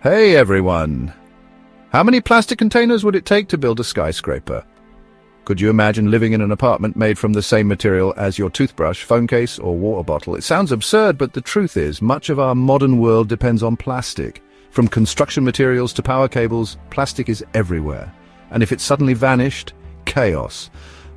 Hey everyone! How many plastic containers would it take to build a skyscraper? Could you imagine living in an apartment made from the same material as your toothbrush, phone case, or water bottle? It sounds absurd, but the truth is, much of our modern world depends on plastic. From construction materials to power cables, plastic is everywhere. And if it suddenly vanished, chaos.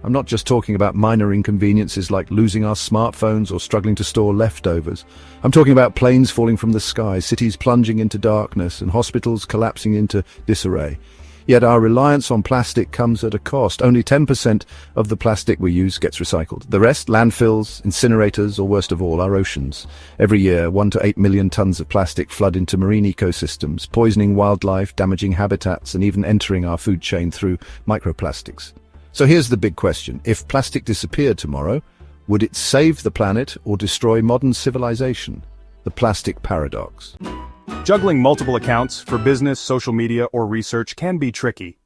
I'm not just talking about minor inconveniences like losing our smartphones or struggling to store leftovers. I'm talking about planes falling from the sky, cities plunging into darkness, and hospitals collapsing into disarray. Yet our reliance on plastic comes at a cost. Only 10% of the plastic we use gets recycled. The rest, landfills, incinerators, or worst of all, our oceans. Every year, 1 to 8 million tons of plastic flood into marine ecosystems, poisoning wildlife, damaging habitats, and even entering our food chain through microplastics. So here's the big question. If plastic disappeared tomorrow, would it save the planet or destroy modern civilization? The plastic paradox. Juggling multiple accounts for business, social media, or research can be tricky.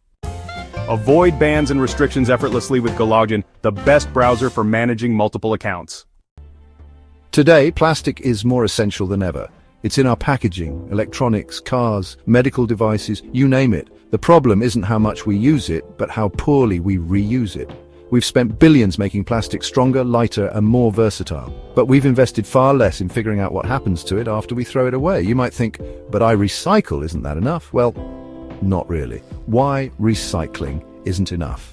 Avoid bans and restrictions effortlessly with GoLogin, the best browser for managing multiple accounts. Today, plastic is more essential than ever. It's in our packaging, electronics, cars, medical devices, you name it. The problem isn't how much we use it, but how poorly we reuse it. We've spent billions making plastic stronger, lighter, and more versatile. But we've invested far less in figuring out what happens to it after we throw it away. You might think, but I recycle, isn't that enough? Well, not really. Why recycling isn't enough?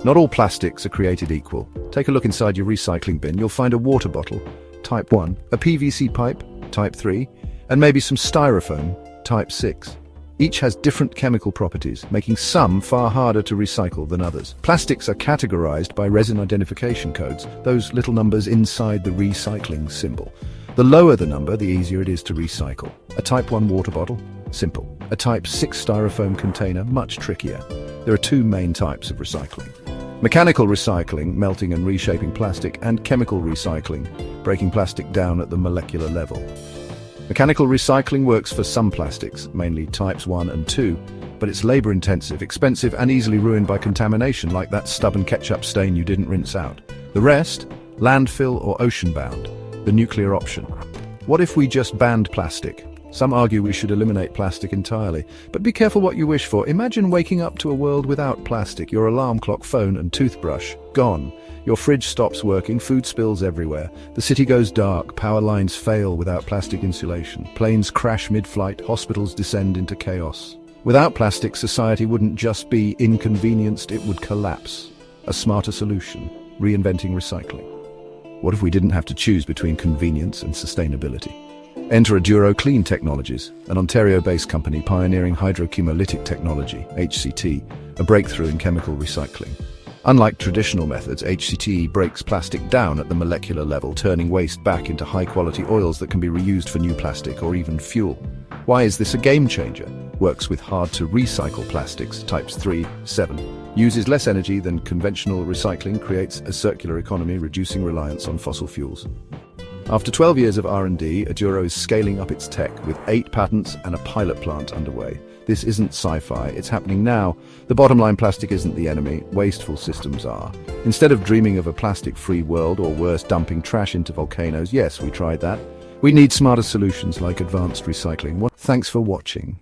Not all plastics are created equal. Take a look inside your recycling bin. You'll find a water bottle, type 1, a PVC pipe, type 3, and maybe some styrofoam, type 6. Each has different chemical properties, making some far harder to recycle than others. Plastics are categorized by resin identification codes, those little numbers inside the recycling symbol. The lower the number, the easier it is to recycle. A type 1 water bottle? Simple. A type 6 styrofoam container? Much trickier. There are two main types of recycling. Mechanical recycling, melting and reshaping plastic, and chemical recycling, breaking plastic down at the molecular level. Mechanical recycling works for some plastics, mainly types 1 and 2, but it's labor-intensive, expensive, and easily ruined by contamination, like that stubborn ketchup stain you didn't rinse out. The rest? Landfill or ocean-bound, the nuclear option. What if we just banned plastic? Some argue we should eliminate plastic entirely, but be careful what you wish for. Imagine waking up to a world without plastic. Your alarm clock, phone, and toothbrush gone. Your fridge stops working, food spills everywhere. The city goes dark, power lines fail without plastic insulation. Planes crash mid-flight, hospitals descend into chaos. Without plastic, society wouldn't just be inconvenienced, it would collapse. A smarter solution, reinventing recycling. What if we didn't have to choose between convenience and sustainability? Enter Aduro Clean Technologies, an Ontario-based company pioneering hydrochemolytic technology, HCT, a breakthrough in chemical recycling. Unlike traditional methods, HCT breaks plastic down at the molecular level, turning waste back into high-quality oils that can be reused for new plastic or even fuel. Why is this a game changer? Works with hard-to-recycle plastics, types 3, 7. Uses less energy than conventional recycling, creates a circular economy, reducing reliance on fossil fuels. After 12 years of R&D, Aduro is scaling up its tech with 8 patents and a pilot plant underway. This isn't sci-fi, it's happening now. The bottom line, plastic isn't the enemy, wasteful systems are. Instead of dreaming of a plastic-free world, or worse, dumping trash into volcanoes, yes, we tried that. We need smarter solutions like advanced recycling. Thanks for watching.